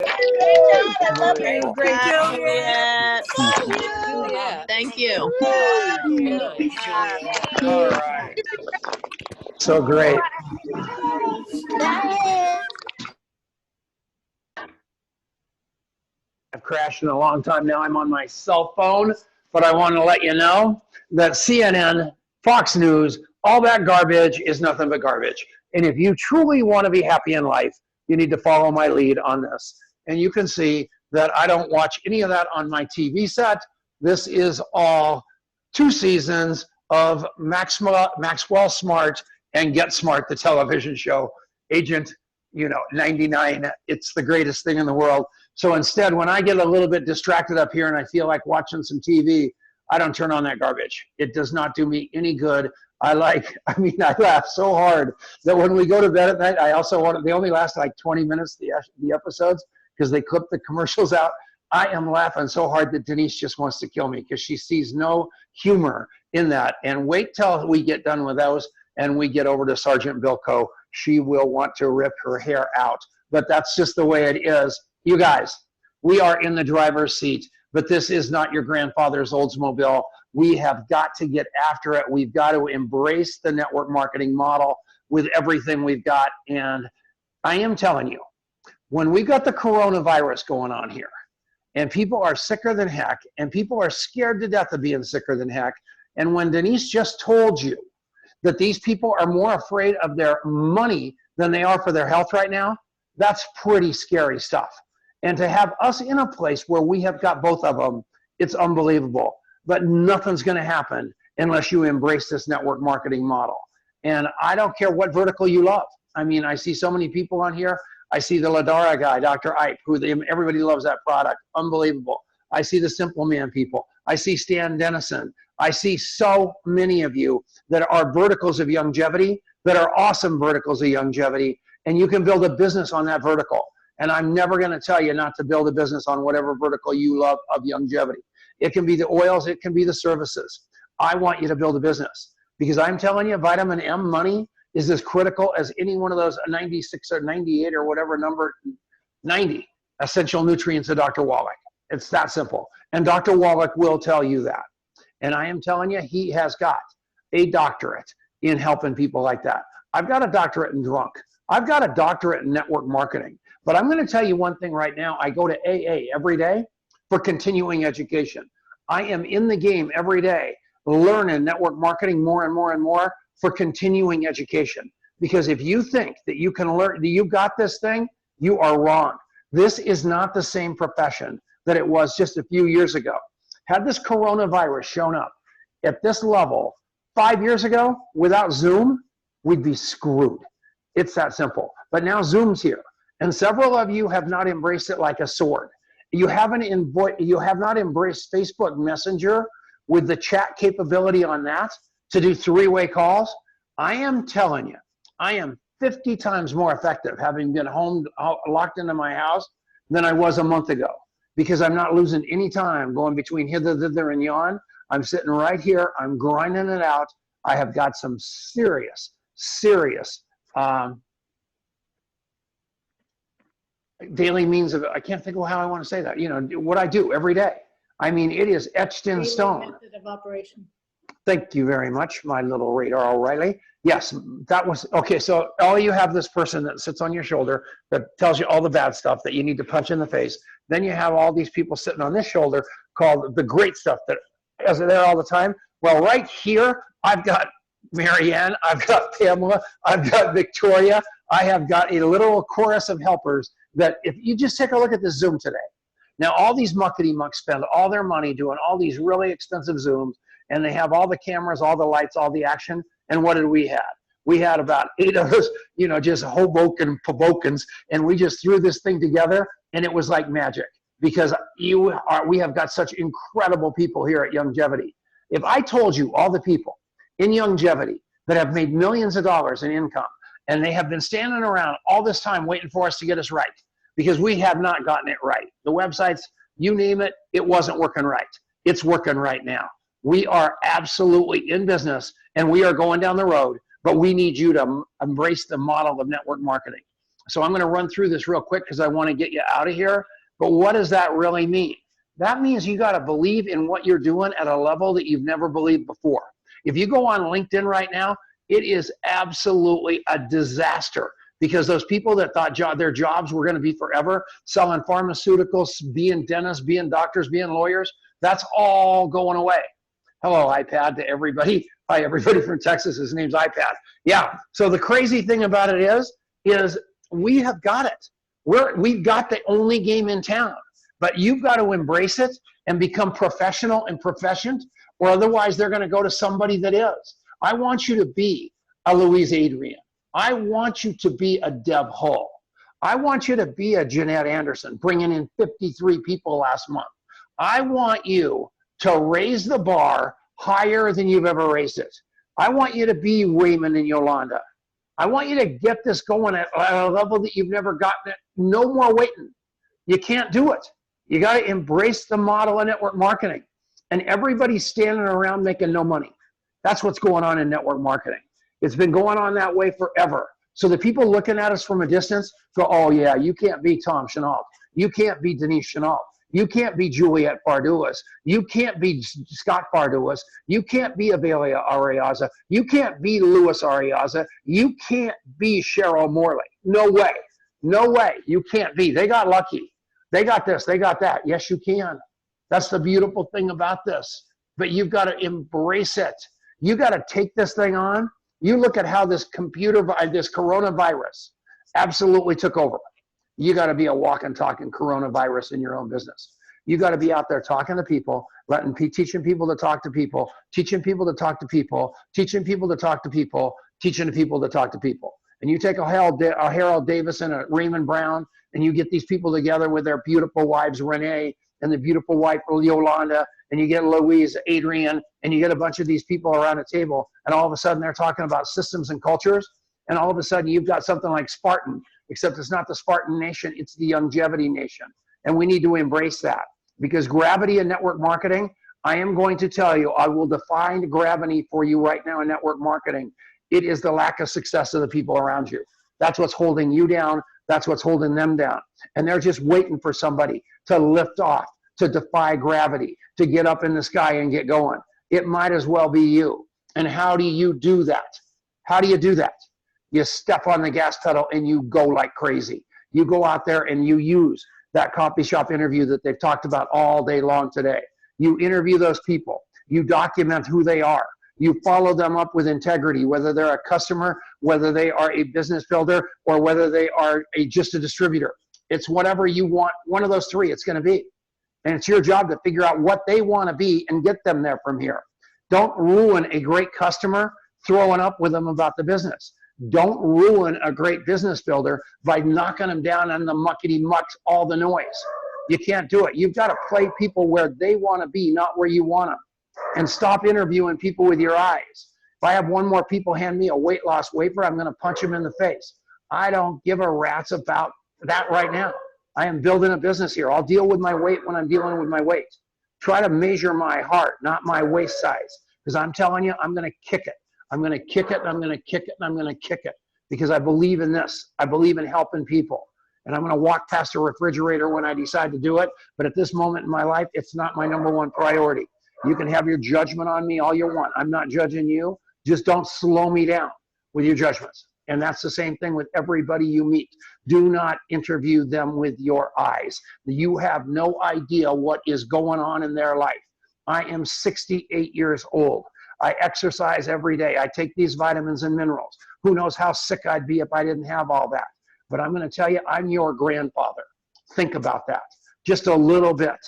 I love Great, you. great, Juliet. Juliet. Thank you. Very nice, Juliet. All right. So great. I've crashed in a long time now. I'm on my cell phone, but I want to let you know that CNN, Fox News, all that garbage is nothing but garbage. And if you truly want to be happy in life, you need to follow my lead on this. And you can see that I don't watch any of that on my TV set. This is all 2 seasons of Maxwell Smart and Get Smart, the television show. Agent, 99. It's the greatest thing in the world. So instead, when I get a little bit distracted up here and I feel like watching some TV, I don't turn on that garbage. It does not do me any good. I laugh so hard that when we go to bed at night, they only last like 20 minutes, the episodes, because they clip the commercials out. I am laughing so hard that Denise just wants to kill me because she sees no humor in that. And wait till we get done with those and we get over to Sergeant Bilko. She will want to rip her hair out. But that's just the way it is. You guys, we are in the driver's seat, but this is not your grandfather's Oldsmobile. We have got to get after it. We've got to embrace the network marketing model with everything we've got. And I am telling you, when we got the coronavirus going on here, and people are sicker than heck, and people are scared to death of being sicker than heck, and when Denise just told you that these people are more afraid of their money than they are for their health right now, that's pretty scary stuff. And to have us in a place where we have got both of them, it's unbelievable. But nothing's going to happen unless you embrace this network marketing model. And I don't care what vertical you love. I mean, I see so many people on here. I see the Ladara guy, Dr. Ipe, everybody loves that product. Unbelievable. I see the Simple Man people. I see Stan Dennison. I see so many of you that are verticals of longevity, that are awesome verticals of longevity, and you can build a business on that vertical. And I'm never going to tell you not to build a business on whatever vertical you love of longevity. It can be the oils, it can be the services. I want you to build a business because I'm telling you, vitamin M money is as critical as any one of those 96 or 98 or whatever number, 90 essential nutrients of Dr. Wallach. It's that simple. And Dr. Wallach will tell you that. And I am telling you, he has got a doctorate in helping people like that. I've got a doctorate in drunk. I've got a doctorate in network marketing. But I'm going to tell you one thing right now. I go to AA every day for continuing education. I am in the game every day learning network marketing more and more and more for continuing education. Because if you think that you can learn, that you got this thing, you are wrong. This is not the same profession that it was just a few years ago. Had this coronavirus shown up at this level 5 years ago without Zoom, we'd be screwed. It's that simple. But now Zoom's here. And several of you have not embraced it like a sword. You have not embraced Facebook Messenger with the chat capability on that to do 3-way calls. I am telling you, I am 50 times more effective having been home, locked into my house than I was a month ago because I'm not losing any time going between hither, thither, and yon. I'm sitting right here. I'm grinding it out. I have got some serious daily means of, I can't think of how I want to say that, what I do every day. I mean, it is etched in stone. Method of operation. Thank you very much, my little Radar O'Reilly. Yes, that was, okay, so all you have this person that sits on your shoulder that tells you all the bad stuff that you need to punch in the face. Then you have all these people sitting on this shoulder called the great stuff that is there all the time. Well, right here, I've got Marianne, I've got Pamela, I've got Victoria, I have got a little chorus of helpers that if you just take a look at this Zoom today. Now, all these muckety-mucks spend all their money doing all these really expensive Zooms, and they have all the cameras, all the lights, all the action, and what did we have? We had about 8 of us, just Hoboken-Pobokens, and we just threw this thing together, and it was like magic because we have got such incredible people here at Longevity. If I told you all the people in Longevity that have made millions of dollars in income, and they have been standing around all this time waiting for us to get us right because we have not gotten it right. The websites, you name it, it wasn't working right. It's working right now. We are absolutely in business and we are going down the road, but we need you to embrace the model of network marketing. So I'm going to run through this real quick because I want to get you out of here. But what does that really mean? That means you got to believe in what you're doing at a level that you've never believed before. If you go on LinkedIn right now, it is absolutely a disaster because those people that thought their jobs were going to be forever, selling pharmaceuticals, being dentists, being doctors, being lawyers, that's all going away. Hello, iPad to everybody. Hi, everybody from Texas. His name's iPad. Yeah. So the crazy thing about it is we have got it. We've got the only game in town. But you've got to embrace it and become professional and proficient, or otherwise they're going to go to somebody that is. I want you to be a Louise Adrian. I want you to be a Deb Hull. I want you to be a Jeanette Anderson, bringing in 53 people last month. I want you to raise the bar higher than you've ever raised it. I want you to be Raymond and Yolanda. I want you to get this going at a level that you've never gotten it. No more waiting. You can't do it. You got to embrace the model of network marketing. And everybody's standing around making no money. That's what's going on in network marketing. It's been going on that way forever. So the people looking at us from a distance go, oh yeah, you can't be Tom Chenault. You can't be Denise Chenault. You can't be Juliette Barduas. You can't be Scott Barduas. You can't be Avelia Ariaza. You can't be Louis Ariaza. You can't be Cheryl Morley. No way. No way. You can't be. They got lucky. They got this. They got that. Yes, you can. That's the beautiful thing about this. But you've got to embrace it. You got to take this thing on. You look at how this coronavirus absolutely took over. You got to be a walking, talking coronavirus in your own business. You got to be out there talking to people, teaching people to talk to people, teaching people to talk to people, teaching people to talk to people, teaching people to talk to people. And you take a Harold Davis and a Raymond Brown, and you get these people together with their beautiful wives, Renee, and the beautiful wife, Yolanda, and you get Louise, Adrian, and you get a bunch of these people around a table, and all of a sudden they're talking about systems and cultures, and all of a sudden you've got something like Spartan, except it's not the Spartan nation, it's the longevity nation. And we need to embrace that, because gravity in network marketing, I am going to tell you, I will define gravity for you right now in network marketing. It is the lack of success of the people around you. That's what's holding you down. That's what's holding them down. And they're just waiting for somebody to lift off, to defy gravity, to get up in the sky and get going. It might as well be you. And how do you do that? How do you do that? You step on the gas pedal and you go like crazy. You go out there and you use that coffee shop interview that they've talked about all day long today. You interview those people. You document who they are. You follow them up with integrity, whether they're a customer, whether they are a business builder, or whether they are just a distributor. It's whatever you want, one of those three it's going to be. And it's your job to figure out what they want to be and get them there from here. Don't ruin a great customer throwing up with them about the business. Don't ruin a great business builder by knocking them down on the muckety mucks, all the noise. You can't do it. You've got to play people where they want to be, not where you want them. And stop interviewing people with your eyes. If I have one more people hand me a weight loss wafer, I'm going to punch them in the face. I don't give a rat's about that right now. I am building a business here. I'll deal with my weight when I'm dealing with my weight. Try to measure my heart, not my waist size. Because I'm telling you, I'm going to kick it. I'm going to kick it, and I'm going to kick it, and I'm going to kick it. Because I believe in this. I believe in helping people. And I'm going to walk past a refrigerator when I decide to do it. But at this moment in my life, it's not my #1 priority. You can have your judgment on me all you want. I'm not judging you. Just don't slow me down with your judgments. And that's the same thing with everybody you meet. Do not interview them with your eyes. You have no idea what is going on in their life. I am 68 years old. I exercise every day. I take these vitamins and minerals. Who knows how sick I'd be if I didn't have all that. But I'm going to tell you, I'm your grandfather. Think about that. Just a little bit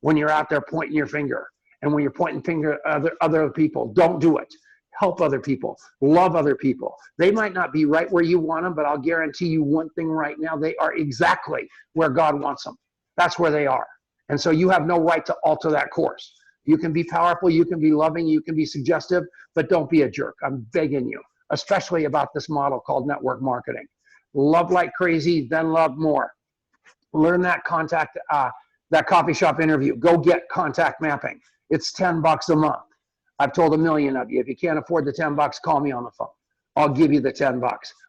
when you're out there pointing your finger. And when you're pointing finger at other people, don't do it. Help other people. Love other people. They might not be right where you want them, but I'll guarantee you one thing right now, they are exactly where God wants them. That's where they are. And so you have no right to alter that course. You can be powerful, you can be loving, you can be suggestive, but don't be a jerk. I'm begging you, especially about this model called network marketing. Love like crazy, then love more. Learn that that coffee shop interview. Go get contact mapping. It's $10 a month. I've told a million of you, if you can't afford the $10, call me on the phone. I'll give you the $10.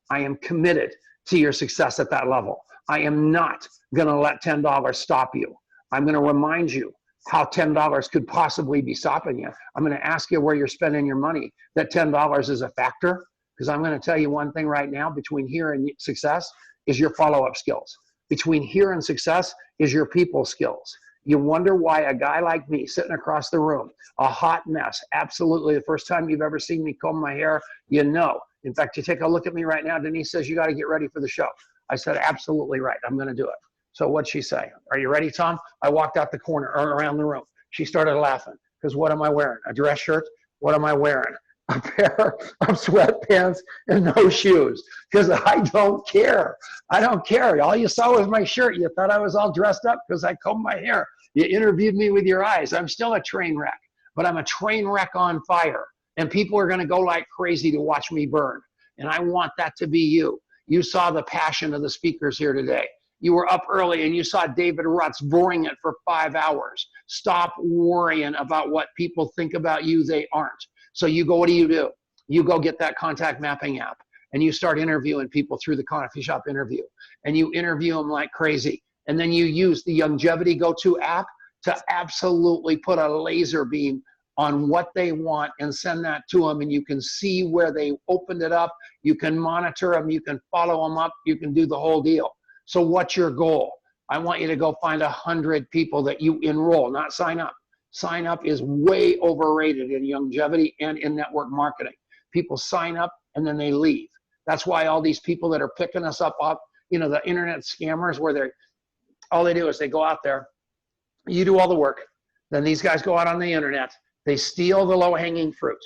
I am committed to your success at that level. I am not going to let $10 stop you. I'm going to remind you how $10 could possibly be stopping you. I'm going to ask you where you're spending your money. That $10 is a factor, because I'm going to tell you one thing right now, between here and success is your follow-up skills. Between here and success is your people skills. You wonder why a guy like me sitting across the room, a hot mess, absolutely the first time you've ever seen me comb my hair, you know. In fact, you take a look at me right now, Denise says, you got to get ready for the show. I said, absolutely right, I'm going to do it. So what'd she say? Are you ready, Tom? I walked out the corner or around the room. She started laughing, because what am I wearing? A dress shirt? What am I wearing? A pair of sweatpants and no shoes, because I don't care. I don't care. All you saw was my shirt. You thought I was all dressed up because I combed my hair. You interviewed me with your eyes. I'm still a train wreck, but I'm a train wreck on fire. And people are going to go like crazy to watch me burn. And I want that to be you. You saw the passion of the speakers here today. You were up early and you saw David Rutz boring it for 5 hours. Stop worrying about what people think about you. They aren't. So you go, what do? You go get that contact mapping app and you start interviewing people through the coffee shop interview, and you interview them like crazy. And then you use the Longevity Go-To app to absolutely put a laser beam on what they want and send that to them. And you can see where they opened it up. You can monitor them. You can follow them up. You can do the whole deal. So what's your goal? I want you to go find 100 people that you enroll, not sign up. Sign up is way overrated in longevity and in network marketing. People sign up and then they leave. That's why all these people that are picking us up, you know, the internet scammers, where all they do is they go out there, you do all the work, then these guys go out on the internet, they steal the low-hanging fruit.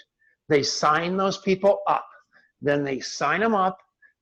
They sign those people up, then they sign them up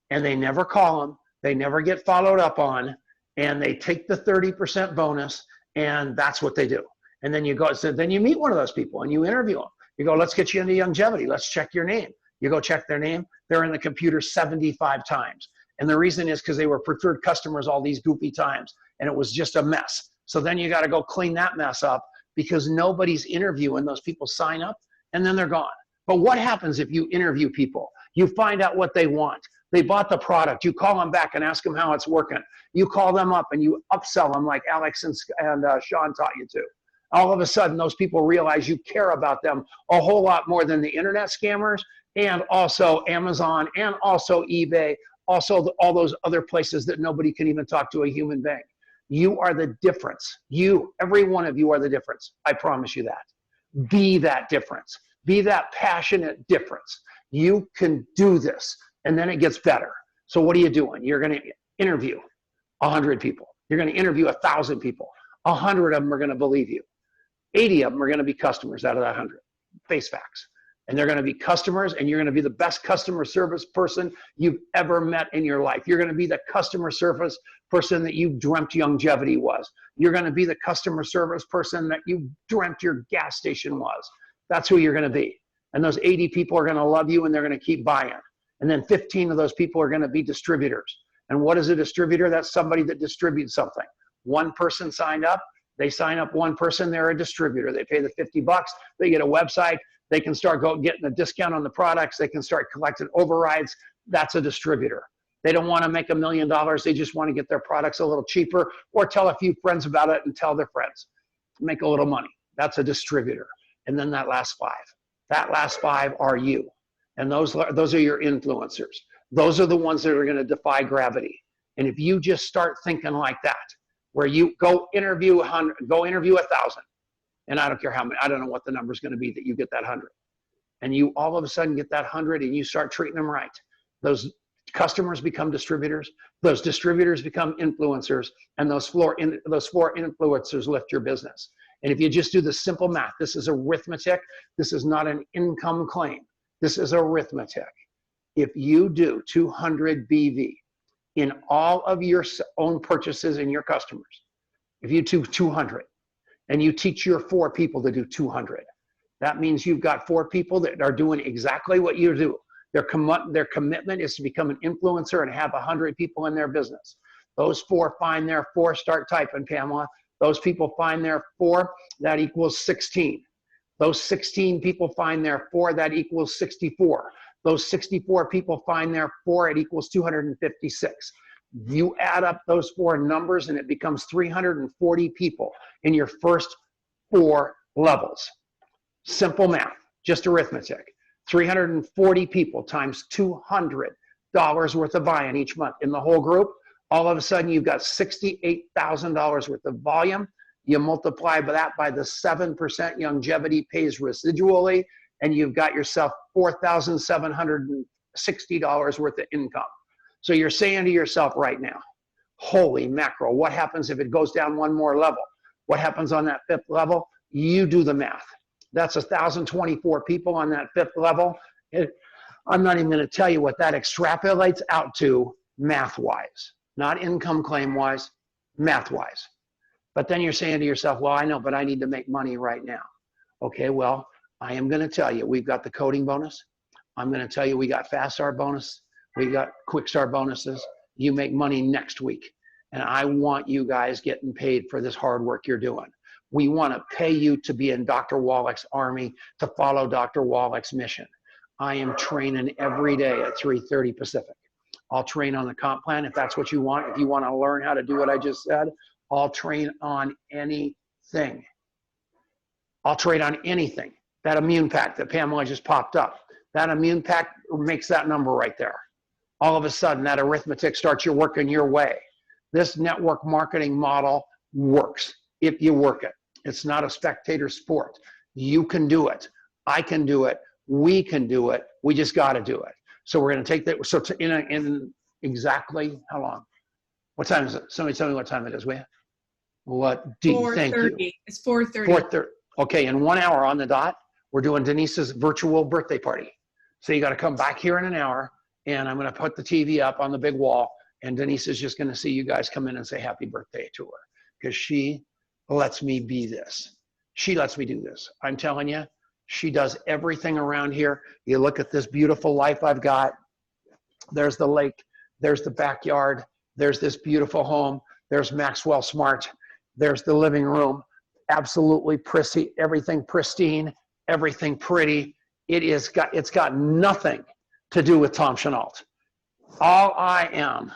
and they never call them, they never get followed up on, and they take the 30% bonus, and that's what they do. And then you go, so then you meet one of those people and you interview them. You go, let's get you into longevity. Let's check your name. You go check their name. They're in the computer 75 times. And the reason is because they were preferred customers all these goofy times, and it was just a mess. So then you got to go clean that mess up, because nobody's interviewing. Those people sign up and then they're gone. But what happens if you interview people? You find out what they want. They bought the product. You call them back and ask them how it's working. You call them up and you upsell them like Alex and Sean taught you to. All of a sudden, those people realize you care about them a whole lot more than the internet scammers, and also Amazon, and also eBay, also all those other places that nobody can even talk to a human being. You are the difference. You, every one of you are the difference. I promise you that. Be that difference. Be that passionate difference. You can do this, and then it gets better. So what are you doing? You're going to interview 100 people. You're going to interview 1,000 people. 100 of them are going to believe you. 80 of them are going to be customers out of that 100. Face facts. And they're going to be customers, and you're going to be the best customer service person you've ever met in your life. You're going to be the customer service person that you dreamt longevity was. You're going to be the customer service person that you dreamt your gas station was. That's who you're going to be. And those 80 people are going to love you, and they're going to keep buying. And then 15 of those people are going to be distributors. And what is a distributor? That's somebody that distributes something. One person signed up. They sign up one person, they're a distributor. They pay the $50, they get a website, they can start getting a discount on the products, they can start collecting overrides. That's a distributor. They don't want to make $1 million, they just want to get their products a little cheaper, or tell a few friends about it and tell their friends. Make a little money. That's a distributor. And then that last 5. That last 5 are you. And those are your influencers. Those are the ones that are going to defy gravity. And if you just start thinking like that, where you go interview 100, go interview 1,000, and I don't care how many, I don't know what the number is going to be that you get that 100, and you all of a sudden get that 100 and you start treating them right. Those customers become distributors, those distributors become influencers, and those four influencers lift your business. And if you just do the simple math, this is arithmetic, this is not an income claim, this is arithmetic. If you do 200 BV in all of your own purchases and your customers, if you do 200 and you teach your 4 people to do 200, that means you've got 4 people that are doing exactly what you do. Their commitment is to become an influencer and have 100 people in their business. Those 4 find their 4, start typing, Pamela. Those people find their 4, that equals 16. Those 16 people find their 4, that equals 64. Those 64 people find their 4, it equals 256. You add up those 4 numbers and it becomes 340 people in your first 4 levels. Simple math, just arithmetic. 340 people times $200 worth of buy-in each month in the whole group. All of a sudden, you've got $68,000 worth of volume. You multiply that by the 7% longevity pays residually, and you've got yourself $4,760 worth of income. So you're saying to yourself right now, holy mackerel, what happens if it goes down one more level? What happens on that 5th level? You do the math. That's 1,024 people on that 5th level. I'm not even going to tell you what that extrapolates out to math-wise, not income claim-wise, math-wise. But then you're saying to yourself, well, I know, but I need to make money right now. Okay, well, I am going to tell you, we've got the coding bonus. I'm going to tell you we got fast start bonus. We got quick start bonuses. You make money next week. And I want you guys getting paid for this hard work you're doing. We want to pay you to be in Dr. Wallach's army, to follow Dr. Wallach's mission. I am training every day at 3:30 Pacific. I'll train on the comp plan if that's what you want. If you want to learn how to do what I just said, I'll train on anything. I'll train on anything. That immune pack that Pamela just popped up, that immune pack makes that number right there. All of a sudden, that arithmetic starts working your way. This network marketing model works if you work it. It's not a spectator sport. You can do it. I can do it. We can do it. We just got to do it. So we're going to take that. So in exactly how long? What time is it? Somebody tell me what time it is, will you? What? Thank you. It's 4:30. 4:30. Okay, in 1 hour on the dot, we're doing Denise's virtual birthday party. So you got to come back here in an hour, and I'm going to put the TV up on the big wall, and Denise is just going to see you guys come in and say happy birthday to her, because she lets me be this. She lets me do this. I'm telling you, she does everything around here. You look at this beautiful life I've got. There's the lake. There's the backyard. There's this beautiful home. There's Maxwell Smart. There's the living room. Absolutely prissy, everything pristine, everything pretty. It's got nothing to do with Tom Chenault. All I am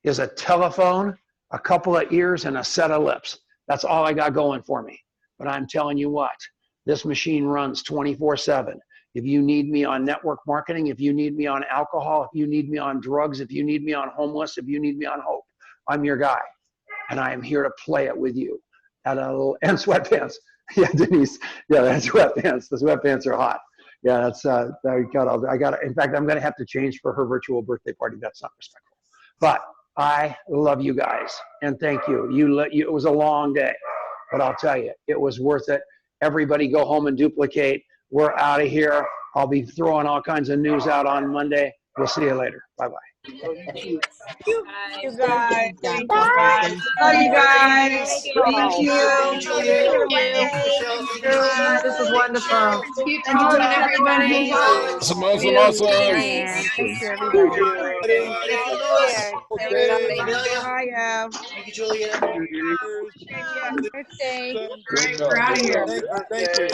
is a telephone, a couple of ears, and a set of lips. That's all I got going for me. But I'm telling you what, this machine runs 24/7. If you need me on network marketing, if you need me on alcohol, if you need me on drugs, if you need me on homeless, if you need me on hope, I'm your guy. And I am here to play it with you. And sweatpants. Yeah, Denise. Yeah, that's sweatpants. The sweatpants are hot. Yeah, that's I got. In fact, I'm going to have to change for her virtual birthday party. That's not respectful. But I love you guys, and thank you. It was a long day, but I'll tell you, it was worth it. Everybody go home and duplicate. We're out of here. I'll be throwing all kinds of news out on Monday. We'll see you later. Bye-bye. You guys. Thank you guys. Love you guys. Thank you. This was wonderful. Keep going, everybody. Awesome. And thank you, everybody. Bye, Thank you, Julianne. Birthday. We're out of here. Thank you.